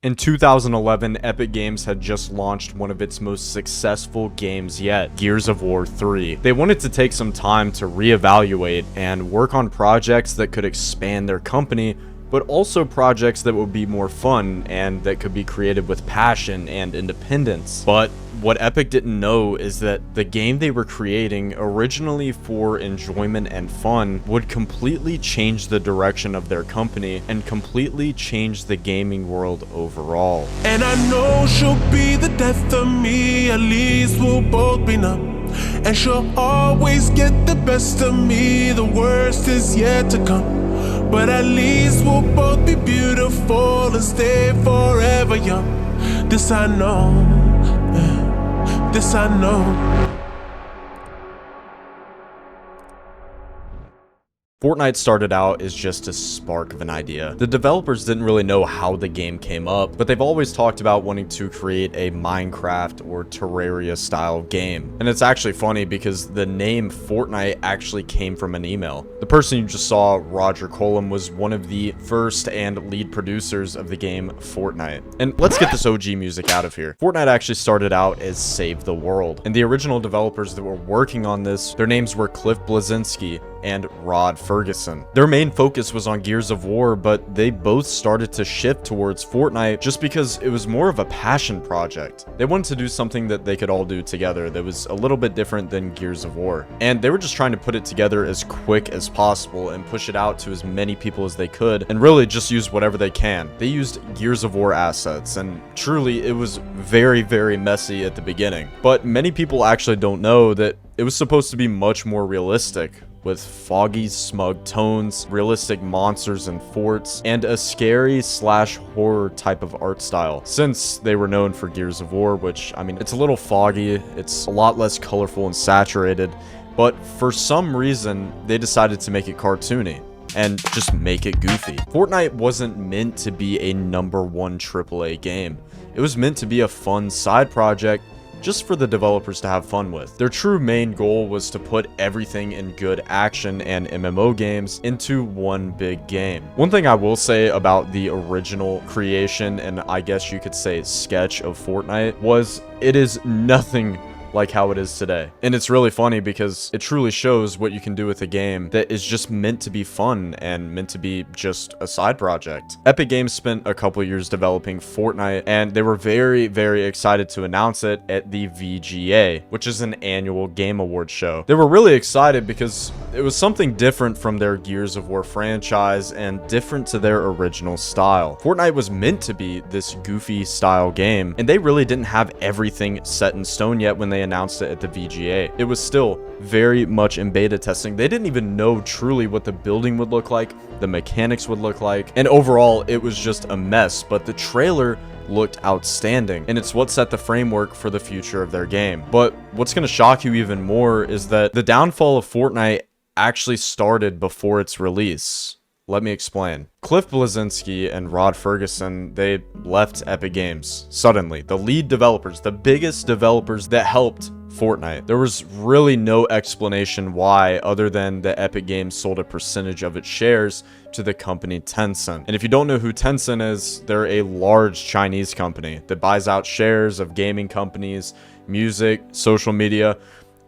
In 2011, Epic Games had just launched one of its most successful games yet, Gears of War 3. They wanted to take some time to reevaluate and work on projects that could expand their company, but also projects that would be more fun and that could be created with passion and independence. But what Epic didn't know is that the game they were creating originally for enjoyment and fun would completely change the direction of their company and completely change the gaming world overall. And I know she'll be the death of me, at least we'll both be numb. And she'll always get the best of me, the worst is yet to come. But at least we'll both be beautiful and stay forever young. This I know, yeah, this I know. Fortnite started out as just a spark of an idea. The developers didn't really know how the game came up, but they've always talked about wanting to create a Minecraft or Terraria style game. And it's actually funny because the name Fortnite actually came from an email. The person you just saw, Roger Colum, was one of the first and lead producers of the game Fortnite. And let's get this OG music out of here. Fortnite actually started out as Save the World, and the original developers that were working on this, their names were Cliff Bleszinski and Rod Ferguson. Their main focus was on Gears of War, but they both started to shift towards Fortnite just because it was more of a passion project. They wanted to do something that they could all do together that was a little bit different than Gears of War. And they were just trying to put it together as quick as possible and push it out to as many people as they could and really just use whatever they can. They used Gears of War assets, and truly it was very, very messy at the beginning. But many people actually don't know that it was supposed to be much more realistic, with foggy, smug tones, realistic monsters and forts, and a scary slash horror type of art style. Since they were known for Gears of War, which, I mean, it's a little foggy, it's a lot less colorful and saturated, but for some reason, they decided to make it cartoony and just make it goofy. Fortnite wasn't meant to be a #1 AAA game. It was meant to be a fun side project just for the developers to have fun with. Their true main goal was to put everything in good action and MMO games into one big game. One thing I will say about the original creation, and I guess you could say sketch of Fortnite, was it is nothing like how it is today. And it's really funny because it truly shows what you can do with a game that is just meant to be fun and meant to be just a side project. Epic Games spent a couple years developing Fortnite, and they were very, very excited to announce it at the VGA, which is an annual game award show. They were really excited because it was something different from their Gears of War franchise and different to their original style. Fortnite was meant to be this goofy style game, and they really didn't have everything set in stone yet when they announced it at the VGA. It was still very much in beta testing. They didn't even know truly what the building would look like, the mechanics would look like, and overall it was just a mess, but the trailer looked outstanding, and it's what set the framework for the future of their game. But what's going to shock you even more is that the downfall of Fortnite actually started before its release. Let me explain. Cliff Bleszinski and Rod Ferguson, they left Epic Games suddenly. The lead developers, the biggest developers that helped Fortnite. There was really no explanation why, other than that Epic Games sold a percentage of its shares to the company Tencent. And if you don't know who Tencent is, they're a large Chinese company that buys out shares of gaming companies, music, social media.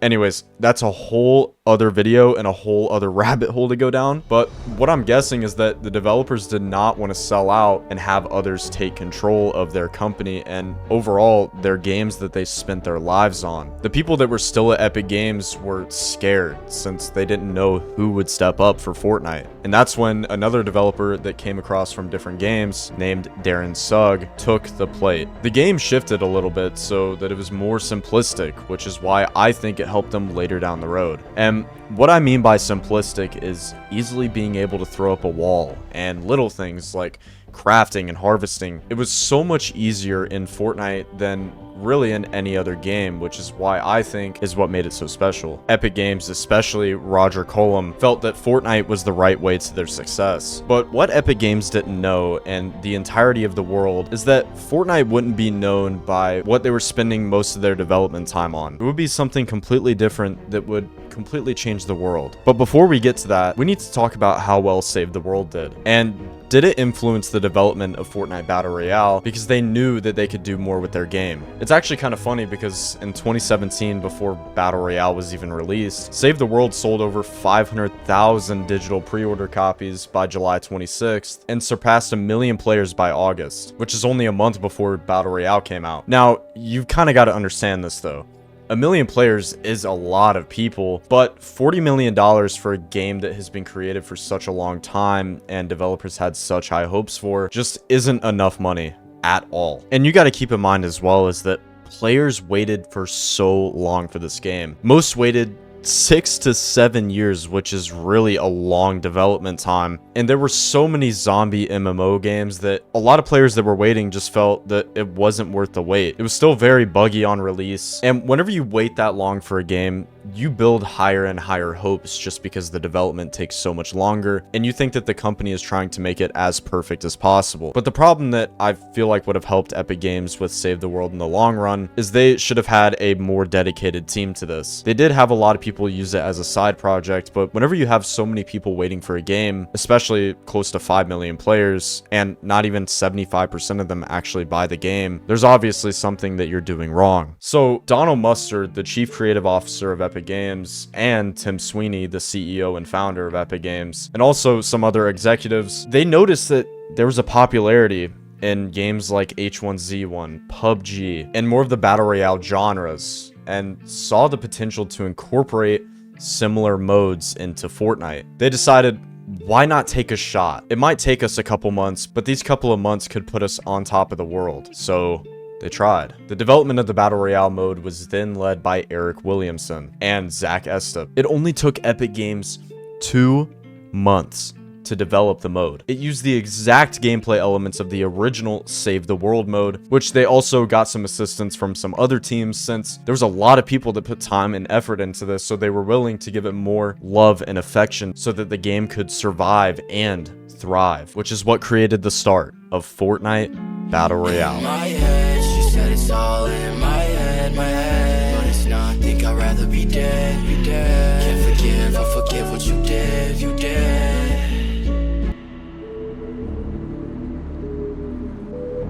Anyways, that's a whole other video and a whole other rabbit hole to go down. But what I'm guessing is that the developers did not want to sell out and have others take control of their company and overall their games that they spent their lives on. The people that were still at Epic Games were scared since they didn't know who would step up for Fortnite. And that's when another developer that came across from different games named Darren Sugg took the plate. The game shifted a little bit so that it was more simplistic, which is why I think it helped them later down the road. And what I mean by simplistic is easily being able to throw up a wall and little things like crafting and harvesting. It was so much easier in Fortnite than really in any other game, which is why I think is what made it so special. Epic Games, especially Roger Cullum, felt that Fortnite was the right way to their success. But what Epic Games didn't know, and the entirety of the world, is that Fortnite wouldn't be known by what they were spending most of their development time on. It would be something completely different that would completely change the world. But before we get to that, we need to talk about how well Save the World did. And did it influence the development of Fortnite Battle Royale because they knew that they could do more with their game? It's actually kind of funny because in 2017, before Battle Royale was even released, Save the World sold over 500,000 digital pre-order copies by July 26th and surpassed 1 million players by August, which is only a month before Battle Royale came out. Now, you've kind of got to understand this though. 1 million players is a lot of people, but $40 million for a game that has been created for such a long time and developers had such high hopes for just isn't enough money at all. And you got to keep in mind as well is that players waited for so long for this game. Most waited 6 to 7 years, which is really a long development time. And there were so many zombie MMO games that a lot of players that were waiting just felt that it wasn't worth the wait. It was still very buggy on release. And whenever you wait that long for a game, you build higher and higher hopes just because the development takes so much longer and you think that the company is trying to make it as perfect as possible. But the problem that I feel like would have helped Epic Games with Save the World in the long run is they should have had a more dedicated team to this. They did have a lot of people use it as a side project, but whenever you have so many people waiting for a game, especially close to 5 million players, and not even 75% of them actually buy the game, there's obviously something that you're doing wrong. So Donald Mustard, the chief creative officer of Epic Games, and Tim Sweeney, the CEO and founder of Epic Games, and also some other executives, they noticed that there was a popularity in games like H1Z1, PUBG, and more of the Battle Royale genres, and saw the potential to incorporate similar modes into Fortnite. They decided, why not take a shot? It might take us a couple months, but these couple of months could put us on top of the world. So they tried. The development of the Battle Royale mode was then led by Eric Williamson and Zach Estep. It only took Epic Games 2 months to develop the mode. It used the exact gameplay elements of the original Save the World mode, which they also got some assistance from some other teams since there was a lot of people that put time and effort into this, so they were willing to give it more love and affection so that the game could survive and thrive, which is what created the start of Fortnite Battle Royale. My head, she said it's all in my head, but it's not. Think I'd rather be dead, Can't forgive or forgive what you did,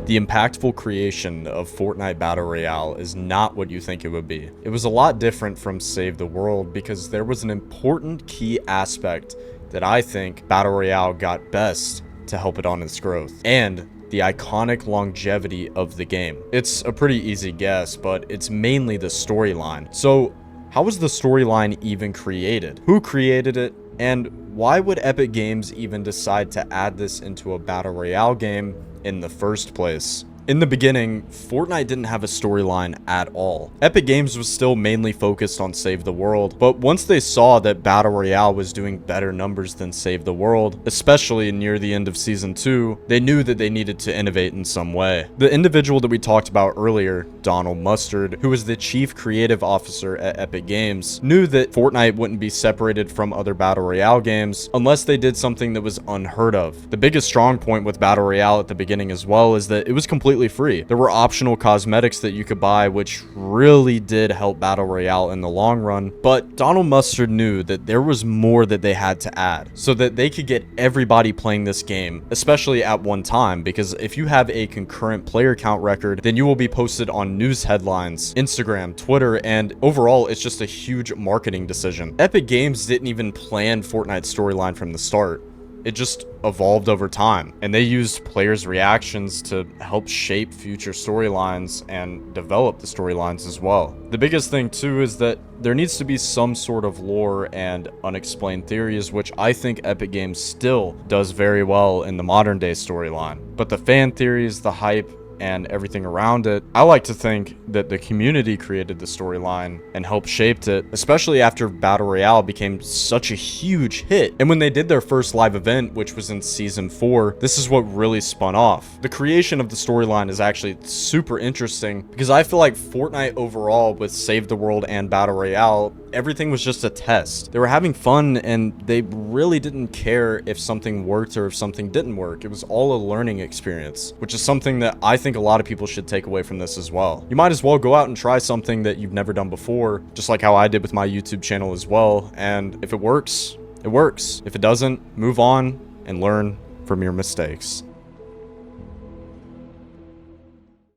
The impactful creation of Fortnite Battle Royale is not what you think it would be. It was a lot different from Save the World because there was an important key aspect that I think Battle Royale got best to help it on its growth, and the iconic longevity of the game. It's a pretty easy guess, but it's mainly the storyline. So how was the storyline even created? Who created it? And why would Epic Games even decide to add this into a Battle Royale game in the first place? In the beginning, Fortnite didn't have a storyline at all. Epic Games was still mainly focused on Save the World, but once they saw that Battle Royale was doing better numbers than Save the World, especially near the end of Season 2, they knew that they needed to innovate in some way. The individual that we talked about earlier, Donald Mustard, who was the chief creative officer at Epic Games, knew that Fortnite wouldn't be separated from other Battle Royale games unless they did something that was unheard of. The biggest strong point with Battle Royale at the beginning as well is that it was completely free. There were optional cosmetics that you could buy, which really did help Battle Royale in the long run, but Donald Mustard knew that there was more that they had to add so that they could get everybody playing this game, especially at one time, because if you have a concurrent player count record, then you will be posted on news headlines, Instagram, Twitter, and overall it's just a huge marketing decision. Epic Games didn't even plan Fortnite's storyline from the start. It just evolved over time, and they used players' reactions to help shape future storylines and develop the storylines as well. The biggest thing too is that there needs to be some sort of lore and unexplained theories, which I think Epic Games still does very well in the modern day storyline. But the fan theories, the hype, and everything around it. I like to think that the community created the storyline and helped shaped it, especially after Battle Royale became such a huge hit. And when they did their first live event, which was in season 4, this is what really spun off. The creation of the storyline is actually super interesting because I feel like Fortnite overall, with Save the World and Battle Royale, everything was just a test. They were having fun and they really didn't care if something worked or if something didn't work. It was all a learning experience, which is something that I think a lot of people should take away from this as well. You might as well go out and try something that you've never done before, just like how I did with my YouTube channel as well. And if it works, it works. If it doesn't, move on and learn from your mistakes.